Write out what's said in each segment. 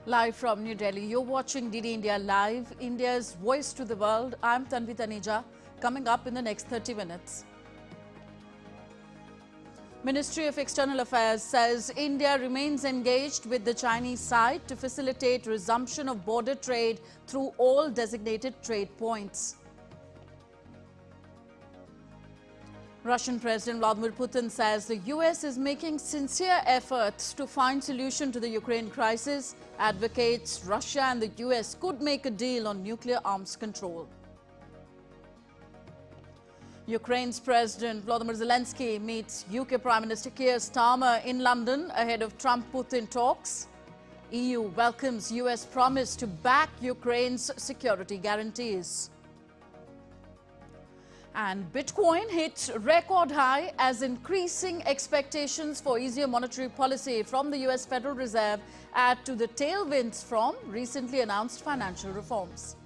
Live from New Delhi, you're watching DD India Live, India's voice to the world. I'm Tanvi Taneja. Coming up in the next 30 minutes. Ministry of External Affairs says India remains engaged with the Chinese side to facilitate resumption of border trade through all designated trade points. Russian President Vladimir Putin says the US is making sincere efforts to find solution to the Ukraine crisis, advocates Russia and the US could make a deal on nuclear arms control. Ukraine's President Volodymyr Zelensky meets UK Prime Minister Keir Starmer in London ahead of Trump-Putin talks. EU welcomes US promise to back Ukraine's security guarantees. And Bitcoin hit record high as increasing expectations for easier monetary policy from the US Federal Reserve add to the tailwinds from recently announced financial reforms.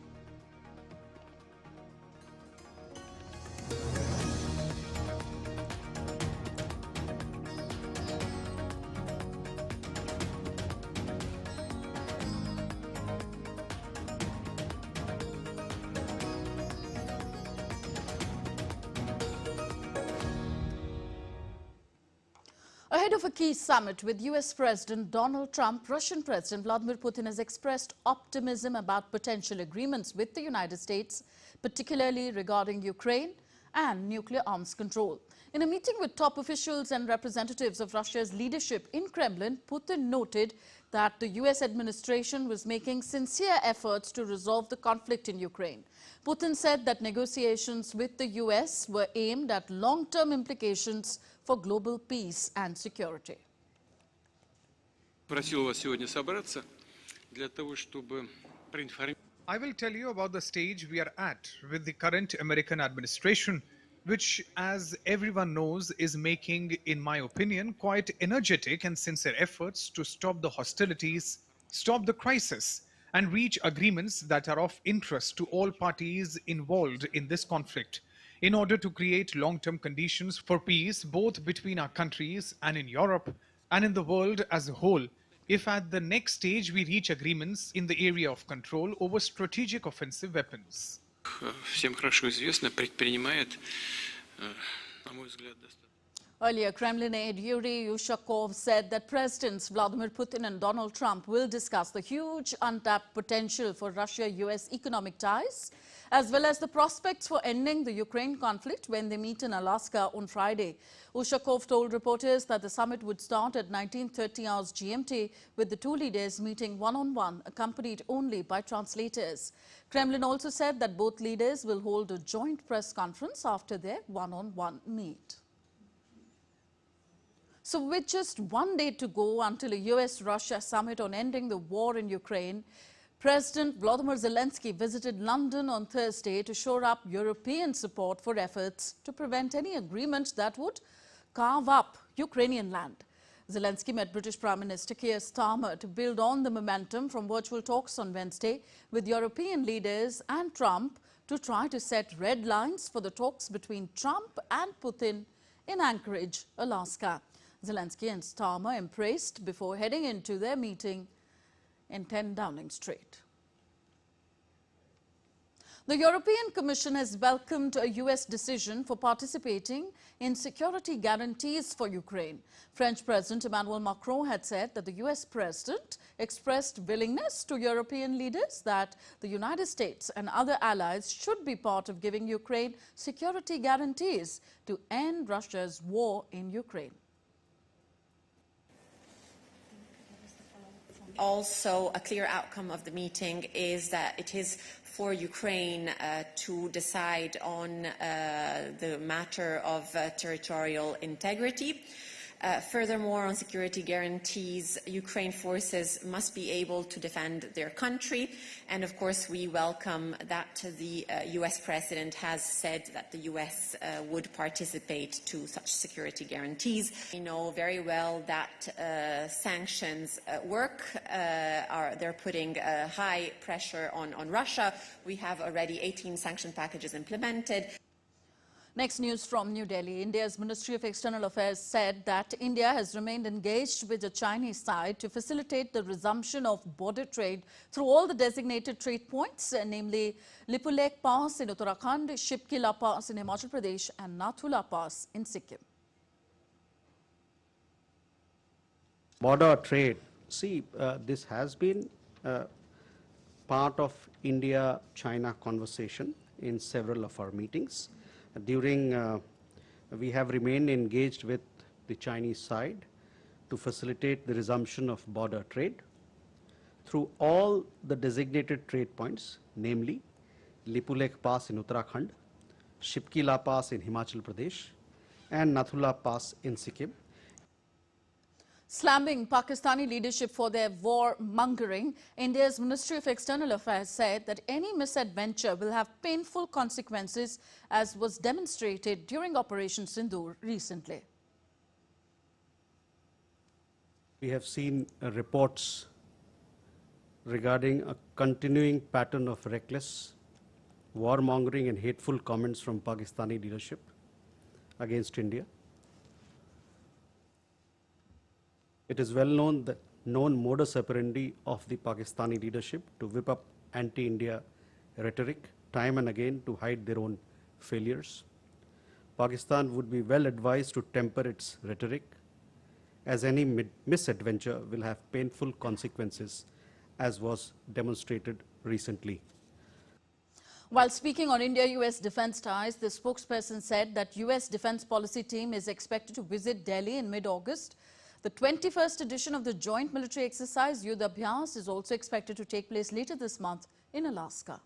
Ahead of a key summit with US President Donald Trump, Russian President Vladimir Putin has expressed optimism about potential agreements with the United States, particularly regarding Ukraine and nuclear arms control. In a meeting with top officials and representatives of Russia's leadership in Kremlin, Putin noted that the US administration was making sincere efforts to resolve the conflict in Ukraine. Putin said that negotiations with the US were aimed at long-term implications for global peace and security. I will tell you about the stage we are at with the current American administration, which, as everyone knows, is making, in my opinion, quite energetic and sincere efforts to stop the hostilities, stop the crisis, and reach agreements that are of interest to all parties involved in this conflict, in order to create long-term conditions for peace both between our countries and in Europe and in the world as a whole, if at the next stage we reach agreements in the area of control over strategic offensive weapons. Earlier, Kremlin aide Yuri Ushakov said that Presidents Vladimir Putin and Donald Trump will discuss the huge untapped potential for Russia-US economic ties, as well as the prospects for ending the Ukraine conflict when they meet in Alaska on Friday. Ushakov told reporters that the summit would start at 19:30 hours GMT, with the two leaders meeting one-on-one, accompanied only by translators. Kremlin also said that both leaders will hold a joint press conference after their one-on-one meet. So with just one day to go until a US-Russia summit on ending the war in Ukraine, President Volodymyr Zelensky visited London on Thursday to shore up European support for efforts to prevent any agreement that would carve up Ukrainian land. Zelensky met British Prime Minister Keir Starmer to build on the momentum from virtual talks on Wednesday with European leaders and Trump to try to set red lines for the talks between Trump and Putin in Anchorage, Alaska. Zelensky and Starmer embraced before heading into their meeting in 10 Downing Street. The European Commission has welcomed a US decision for participating in security guarantees for Ukraine. French President Emmanuel Macron had said that the US President expressed willingness to European leaders that the United States and other allies should be part of giving Ukraine security guarantees to end Russia's war in Ukraine. Also, a clear outcome of the meeting is that it is for Ukraine to decide on the matter of territorial integrity. Furthermore, on security guarantees, Ukraine forces must be able to defend their country. And of course, we welcome that the US President has said that the US would participate to such security guarantees. We know very well that sanctions work. They're putting high pressure on Russia. We have already 18 sanction packages implemented. Next news from New Delhi. India's Ministry of External Affairs said that India has remained engaged with the Chinese side to facilitate the resumption of border trade through all the designated trade points, namely Lipulekh Pass in Uttarakhand, Shipkila Pass in Himachal Pradesh and Nathula Pass in Sikkim. Border trade. See, this has been part of India-China conversation in several of our meetings. We have remained engaged with the Chinese side to facilitate the resumption of border trade through all the designated trade points, namely Lipulekh Pass in Uttarakhand, Shipkila Pass in Himachal Pradesh, and Nathula Pass in Sikkim. Slamming Pakistani leadership for their war-mongering, India's Ministry of External Affairs said that any misadventure will have painful consequences, as was demonstrated during Operation Sindoor recently. We have seen reports regarding a continuing pattern of reckless war-mongering and hateful comments from Pakistani leadership against India. It is well known that modus operandi of the Pakistani leadership to whip up anti-India rhetoric time and again to hide their own failures. Pakistan would be well advised to temper its rhetoric, as any misadventure will have painful consequences, as was demonstrated recently. While speaking on India-US defense ties, the spokesperson said that US defense policy team is expected to visit Delhi in mid-August. The 21st edition of the joint military exercise Yudh Abhyas is also expected to take place later this month in Alaska.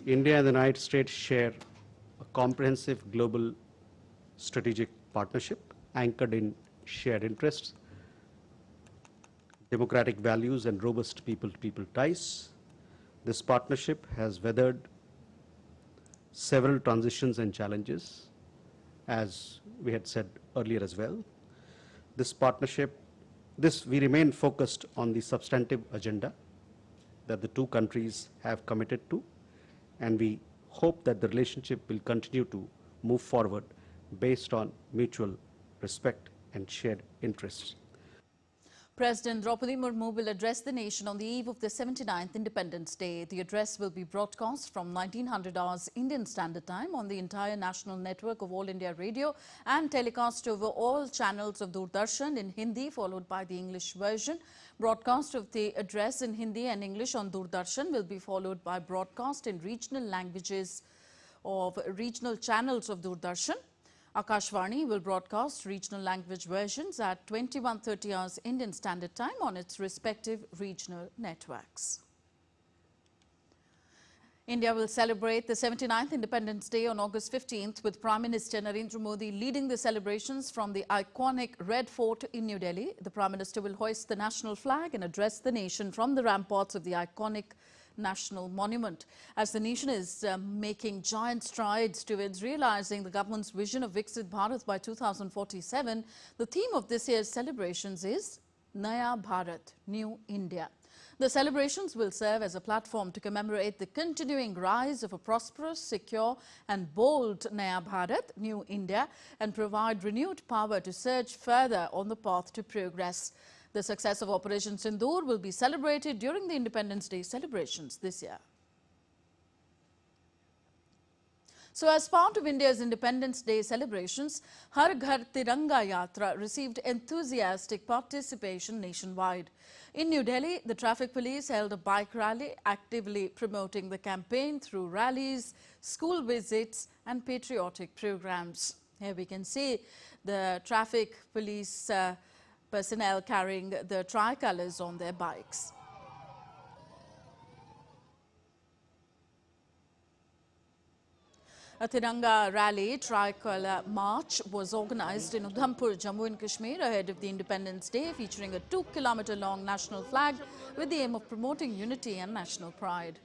India and the United States share a comprehensive global strategic partnership anchored in shared interests, democratic values, and robust people-to-people ties. This partnership has weathered several transitions and challenges, as we had said earlier as well. We remain focused on the substantive agenda that the two countries have committed to, and we hope that the relationship will continue to move forward based on mutual respect and shared interests. President Draupadi Murmu will address the nation on the eve of the 79th Independence Day. The address will be broadcast from 1900 hours Indian Standard Time on the entire national network of All India Radio and telecast over all channels of Doordarshan in Hindi, followed by the English version. Broadcast of the address in Hindi and English on Doordarshan will be followed by broadcast in regional languages of regional channels of Doordarshan. Akashvani will broadcast regional language versions at 21:30 hours Indian Standard Time on its respective regional networks. India will celebrate the 79th Independence Day on August 15th with Prime Minister Narendra Modi leading the celebrations from the iconic Red Fort in New Delhi. The Prime Minister will hoist the national flag and address the nation from the ramparts of the iconic national monument. As the nation is making giant strides towards realizing the government's vision of Viksit Bharat by 2047, the theme of this year's celebrations is Naya Bharat, New India. The celebrations will serve as a platform to commemorate the continuing rise of a prosperous, secure and bold Naya Bharat, New India, and provide renewed power to surge further on the path to progress. The success of Operation Sindoor will be celebrated during the Independence Day celebrations this year. So, as part of India's Independence Day celebrations, Har Ghar Tiranga Yatra received enthusiastic participation nationwide. In New Delhi, the traffic police held a bike rally, actively promoting the campaign through rallies, school visits and patriotic programs. Here we can see the traffic police personnel carrying the tricolours on their bikes. A Tiranga rally tricolour march was organised in Udhampur, Jammu and Kashmir ahead of the Independence Day, featuring a 2-kilometre long national flag with the aim of promoting unity and national pride.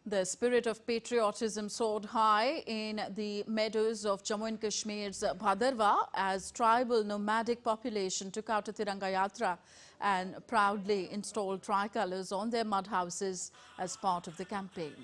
The spirit of patriotism soared high in the meadows of Jammu and Kashmir's Bhadarwa as tribal nomadic population took out a Tiranga Yatra and proudly installed tricolours on their mud houses as part of the campaign.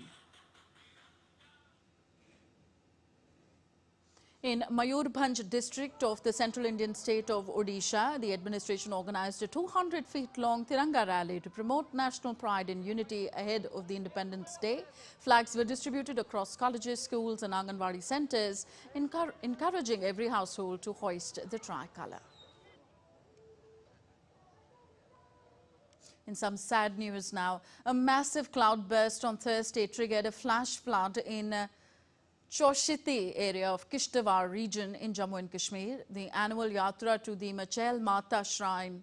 In Mayurbhanj district of the central Indian state of Odisha, the administration organized a 200 feet long Tiranga rally to promote national pride and unity ahead of the Independence Day. Flags were distributed across colleges, schools and Anganwadi centers, encouraging every household to hoist the tricolour. In some sad news now, a massive cloudburst on Thursday triggered a flash flood in Choshiti area of Kishtawar region in Jammu and Kashmir. The annual yatra to the Machel Mata shrine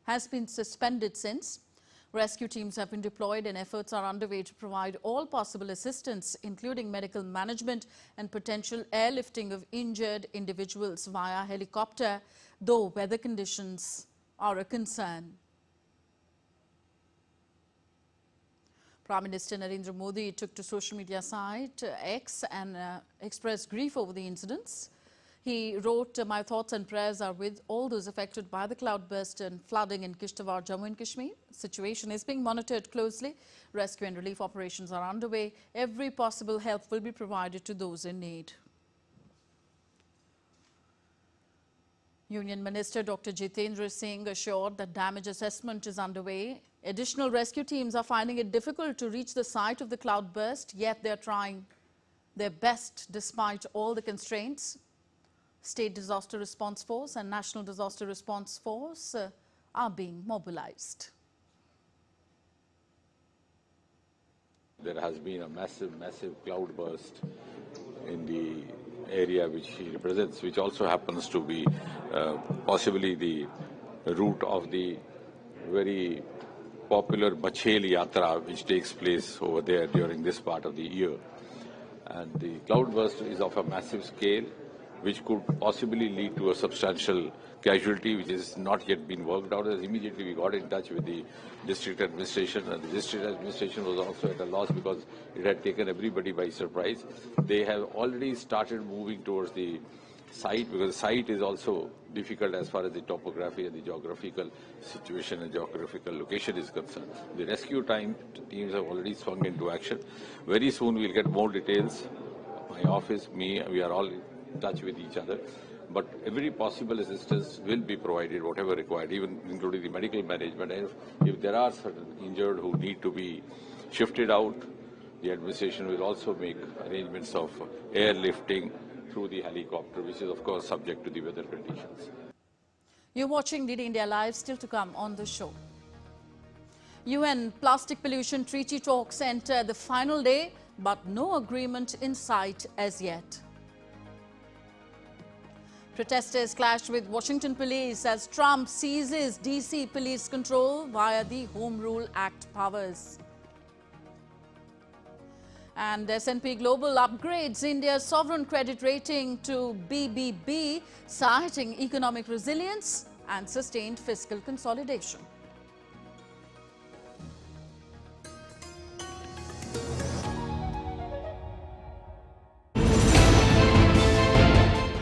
has been suspended since. Rescue teams have been deployed and efforts are underway to provide all possible assistance, including medical management and potential airlifting of injured individuals via helicopter, though weather conditions are a concern. Prime Minister Narendra Modi took to social media site X and expressed grief over the incidents. He wrote, "My thoughts and prayers are with all those affected by the cloudburst and flooding in Kishtawar, Jammu and Kashmir. The situation is being monitored closely. Rescue and relief operations are underway. Every possible help will be provided to those in need." Union Minister Dr. Jitendra Singh assured that damage assessment is underway. Additional rescue teams are finding it difficult to reach the site of the cloudburst, yet they are trying their best despite all the constraints. State Disaster Response Force and National Disaster Response Force are being mobilized. There has been a massive cloudburst in the area which he represents, which also happens to be possibly the route of the very popular Machel Yatra, which takes place over there during this part of the year. And the cloudburst is of a massive scale, which could possibly lead to a substantial casualty, which is not yet been worked out. As immediately we got in touch with the district administration, and the district administration was also at a loss because it had taken everybody by surprise. They have already started moving towards the site, because the site is also difficult as far as the topography and the geographical situation and geographical location is concerned. The rescue teams have already swung into action. Very soon we'll get more details. My office, me, we are all in touch with each other. But every possible assistance will be provided, whatever required, even including the medical management. And if there are certain injured who need to be shifted out, the administration will also make arrangements of airlifting through the helicopter, which is of course subject to the weather conditions. You're watching DD India Live, still to come on the show. UN plastic pollution treaty talks enter the final day, but no agreement in sight as yet. Protesters clashed with Washington police as Trump seizes DC police control via the Home Rule Act powers. And S&P Global upgrades India's sovereign credit rating to BBB, citing economic resilience and sustained fiscal consolidation.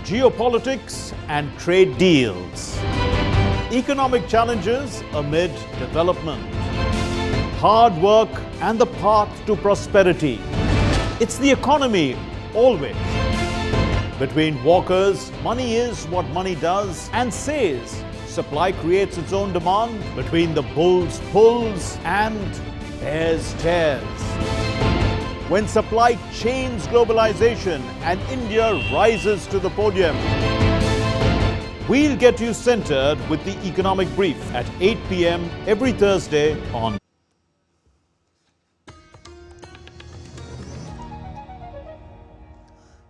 Geopolitics and trade deals. Economic challenges amid development. Hard work and the path to prosperity. It's the economy, always. Between walkers, money is what money does and says. Supply creates its own demand. Between the bulls pulls and bears tears. When supply chains globalization and India rises to the podium. We'll get you centered with the Economic Brief at 8 p.m. every Thursday on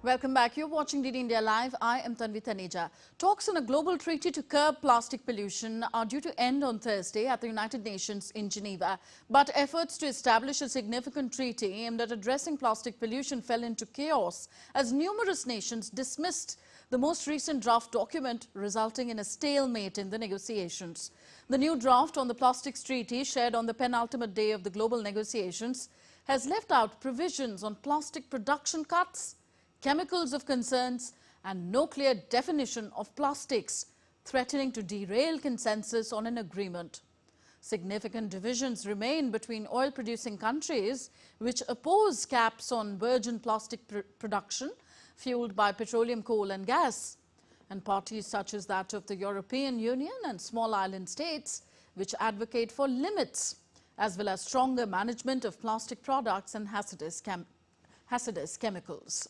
Welcome back. You're watching DD India Live. I am Tanvi Taneja. Talks on a global treaty to curb plastic pollution are due to end on Thursday at the United Nations in Geneva. But efforts to establish a significant treaty aimed at addressing plastic pollution fell into chaos as numerous nations dismissed the most recent draft document, resulting in a stalemate in the negotiations. The new draft on the plastics treaty, shared on the penultimate day of the global negotiations, has left out provisions on plastic production cuts, chemicals of concerns, and no clear definition of plastics, threatening to derail consensus on an agreement. Significant divisions remain between oil-producing countries which oppose caps on virgin plastic production fueled by petroleum, coal and gas, and parties such as that of the European Union and small island states which advocate for limits as well as stronger management of plastic products and hazardous chemicals.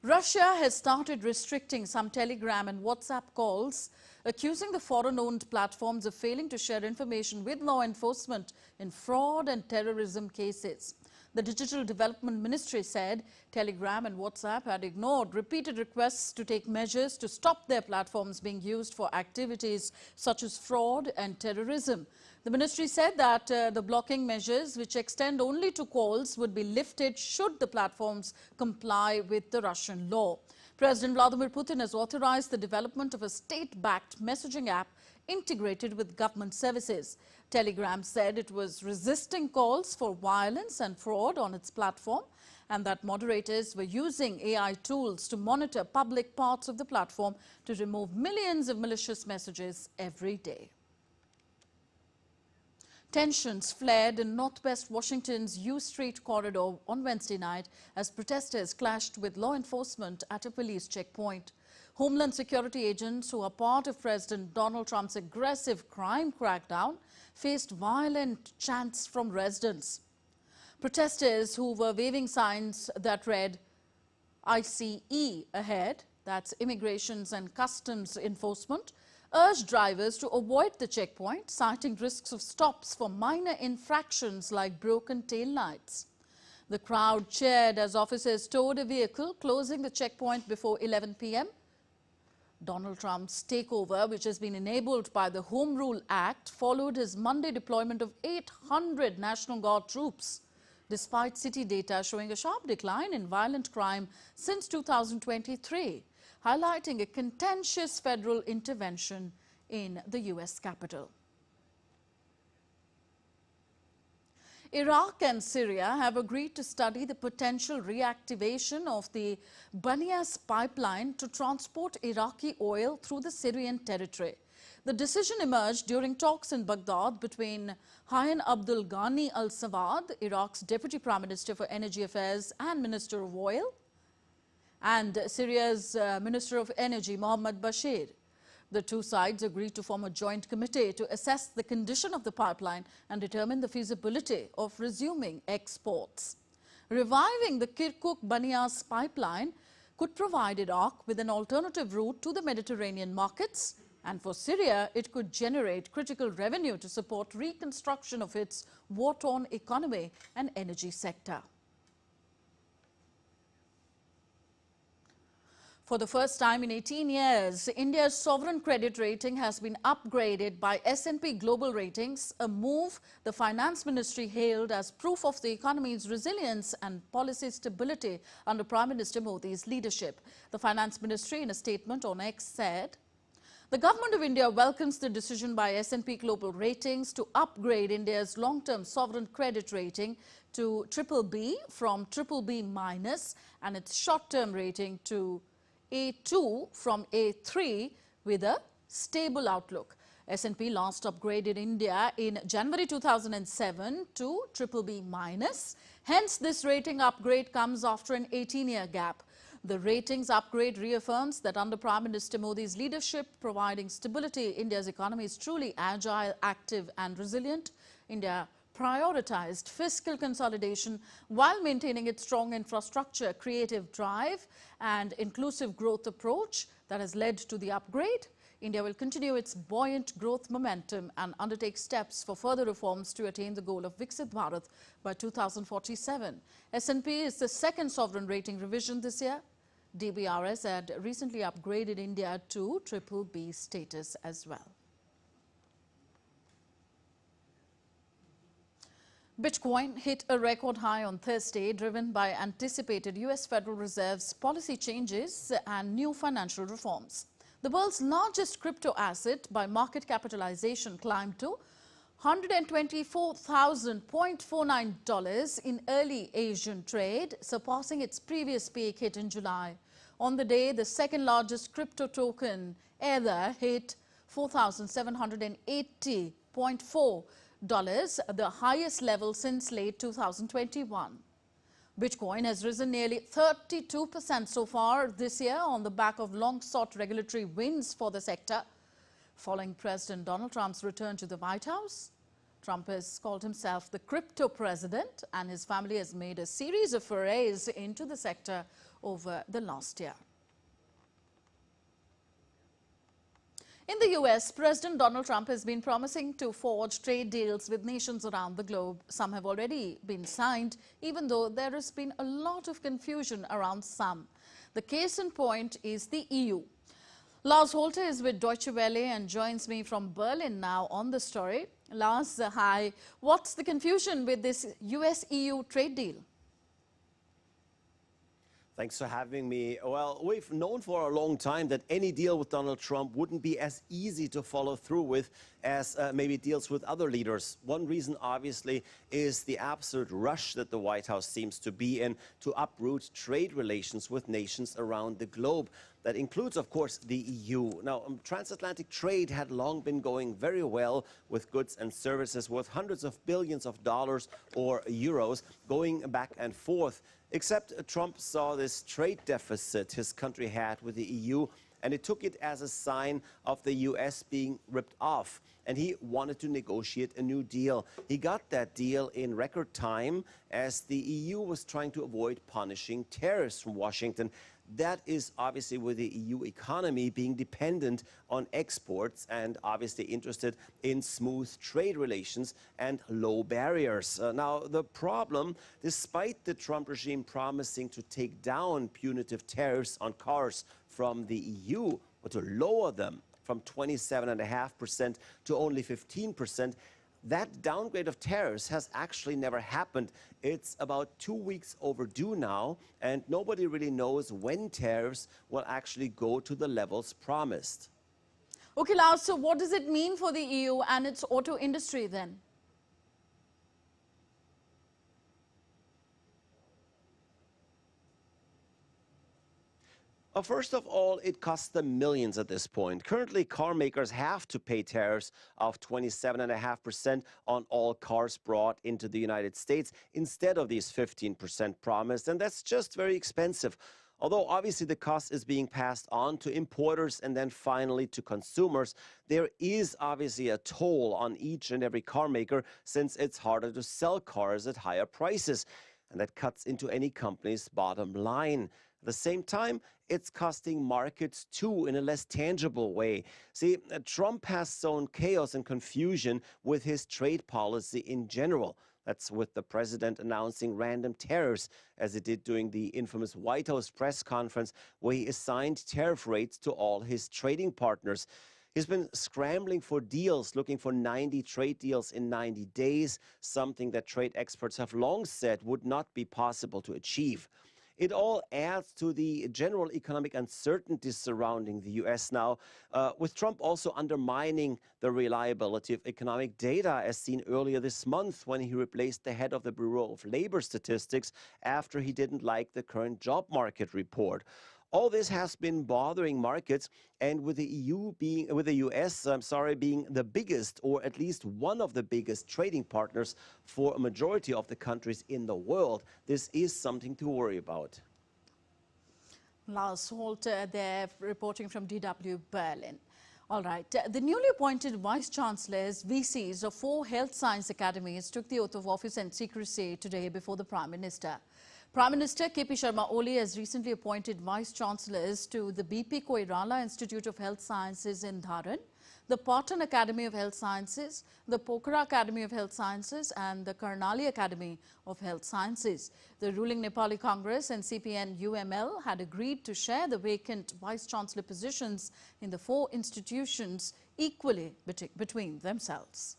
Russia has started restricting some Telegram and WhatsApp calls, accusing the foreign-owned platforms of failing to share information with law enforcement in fraud and terrorism cases. The Digital Development Ministry said Telegram and WhatsApp had ignored repeated requests to take measures to stop their platforms being used for activities such as fraud and terrorism. The ministry said that the blocking measures, which extend only to calls, would be lifted should the platforms comply with the Russian law. President Vladimir Putin has authorized the development of a state-backed messaging app integrated with government services. Telegram said it was resisting calls for violence and fraud on its platform, and that moderators were using AI tools to monitor public parts of the platform to remove millions of malicious messages every day. Tensions flared in northwest Washington's U Street corridor on Wednesday night as protesters clashed with law enforcement at a police checkpoint. Homeland Security agents who are part of President Donald Trump's aggressive crime crackdown faced violent chants from residents. Protesters who were waving signs that read ICE ahead, that's Immigrations and Customs Enforcement, urged drivers to avoid the checkpoint, citing risks of stops for minor infractions like broken tail lights. The crowd cheered as officers towed a vehicle, closing the checkpoint before 11 p.m. Donald Trump's takeover, which has been enabled by the Home Rule Act, followed his Monday deployment of 800 National Guard troops, despite city data showing a sharp decline in violent crime since 2023. Highlighting a contentious federal intervention in the U.S. Capitol. Iraq and Syria have agreed to study the potential reactivation of the Banias pipeline to transport Iraqi oil through the Syrian territory. The decision emerged during talks in Baghdad between Hayan Abdul Ghani al-Sawad, Iraq's Deputy Prime Minister for Energy Affairs and Minister of Oil, and Syria's Minister of Energy, Mohammad Bashir. The two sides agreed to form a joint committee to assess the condition of the pipeline and determine the feasibility of resuming exports. Reviving the Kirkuk-Banias pipeline could provide Iraq with an alternative route to the Mediterranean markets, and for Syria, it could generate critical revenue to support reconstruction of its war-torn economy and energy sector. For the first time in 18 years, India's sovereign credit rating has been upgraded by S&P Global Ratings, a move the Finance Ministry hailed as proof of the economy's resilience and policy stability under Prime Minister Modi's leadership. The Finance Ministry, in a statement on X, said, "The Government of India welcomes the decision by S&P Global Ratings to upgrade India's long-term sovereign credit rating to BBB from BBB- and its short-term rating to A2 from A3 with a stable outlook." S&P last upgraded India in January 2007 to BBB-. Hence, this rating upgrade comes after an 18-year gap. The ratings upgrade reaffirms that under Prime Minister Modi's leadership, providing stability, India's economy is truly agile, active and resilient. India prioritized fiscal consolidation while maintaining its strong infrastructure, creative drive and inclusive growth approach that has led to the upgrade. India will continue its buoyant growth momentum and undertake steps for further reforms to attain the goal of Viksit Bharat by 2047. S&P is the second sovereign rating revision this year. DBRS had recently upgraded India to BBB status as well. Bitcoin hit a record high on Thursday, driven by anticipated U.S. Federal Reserve's policy changes and new financial reforms. The world's largest crypto asset by market capitalization climbed to $124,000.49 in early Asian trade, surpassing its previous peak hit in July. On the day, the second largest crypto token Ether hit $4,780.4, the highest level since late 2021. Bitcoin has risen nearly 32% so far this year on the back of long-sought regulatory wins for the sector. Following President Donald Trump's return to the White House, Trump has called himself the crypto president, and his family has made a series of forays into the sector over the last year. In the US, President Donald Trump has been promising to forge trade deals with nations around the globe. Some have already been signed, even though there has been a lot of confusion around some. The case in point is the EU. Lars Holte is with Deutsche Welle and joins me from Berlin now on the story. Lars, hi. What's the confusion with this US-EU trade deal? Thanks for having me. Well, we've known for a long time that any deal with Donald Trump wouldn't be as easy to follow through with as maybe deals with other leaders. One reason, obviously, is the absolute rush that the White House seems to be in to uproot trade relations with nations around the globe. That includes, of course, the EU. Now, transatlantic trade had long been going very well with goods and services worth hundreds of billions of dollars or euros going back and forth. Except Trump saw this trade deficit his country had with the EU, and it took it as a sign of the US being ripped off. And he wanted to negotiate a new deal. He got that deal in record time as the EU was trying to avoid punishing tariffs from Washington. That is obviously with the EU economy being dependent on exports and obviously interested in smooth trade relations and low barriers. Now, the problem, despite the Trump regime promising to take down punitive tariffs on cars from the EU, or to lower them from 27.5% to only 15%, that downgrade of tariffs has actually never happened. It's about 2 weeks overdue now, and nobody really knows when tariffs will actually go to the levels promised. Okay, Lars, so what does it mean for the EU and its auto industry then? First of all, it costs them millions at this point. Currently, car makers have to pay tariffs of 27.5% on all cars brought into the United States instead of these 15% promised, and that's just very expensive. Although obviously the cost is being passed on to importers and then finally to consumers, there is obviously a toll on each and every car maker since it's harder to sell cars at higher prices, and that cuts into any company's bottom line. At the same time, it's costing markets too in a less tangible way. See, Trump has sown chaos and confusion with his trade policy in general. That's with the president announcing random tariffs, as he did during the infamous White House press conference, where he assigned tariff rates to all his trading partners. He's been scrambling for deals, looking for 90 trade deals in 90 days, something that trade experts have long said would not be possible to achieve. It all adds to the general economic uncertainty surrounding the U.S. now, with Trump also undermining the reliability of economic data, as seen earlier this month when he replaced the head of the Bureau of Labor Statistics after he didn't like the current job market report. All this has been bothering markets, and with the US being the biggest, or at least one of the biggest trading partners for a majority of the countries in the world, this is something to worry about. Lars Holte there reporting from DW Berlin. All right, the newly appointed vice-chancellors, VCs of 4 health science academies took the oath of office and secrecy today before the Prime Minister. Prime Minister KP Sharma Oli has recently appointed vice-chancellors to the BP Koirala Institute of Health Sciences in Dharan, the Patan Academy of Health Sciences, the Pokhara Academy of Health Sciences and the Karnali Academy of Health Sciences. The ruling Nepali Congress and CPN-UML had agreed to share the vacant vice-chancellor positions in the 4 institutions equally between themselves.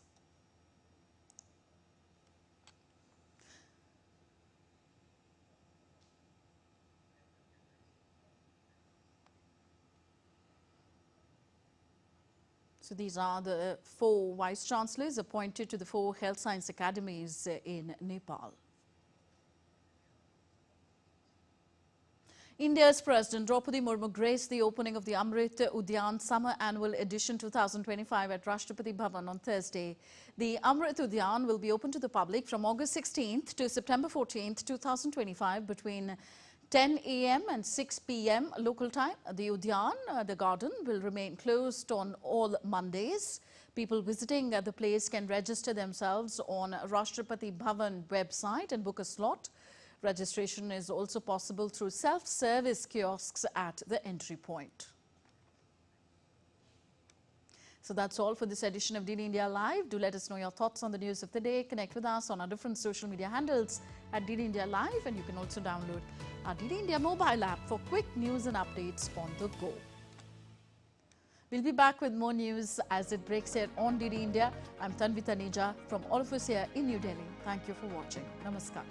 So these are the 4 vice-chancellors appointed to the 4 health science academies in Nepal. India's President Draupadi Murmu graced the opening of the Amrit Udyan Summer Annual Edition 2025 at Rashtrapati Bhavan on Thursday. The Amrit Udyan will be open to the public from August 16th to September 14th, 2025 between 10 a.m. and 6 p.m. local time. The Udyan, the garden, will remain closed on all Mondays. People visiting the place can register themselves on Rashtrapati Bhavan website and book a slot. Registration is also possible through self-service kiosks at the entry point. So that's all for this edition of DD India Live. Do let us know your thoughts on the news of the day. Connect with us on our different social media handles at DD India Live, and you can also download our DD India mobile app for quick news and updates on the go. We'll be back with more news as it breaks here on DD India. I'm Tanvi Taneja from all of us here in New Delhi. Thank you for watching. Namaskar.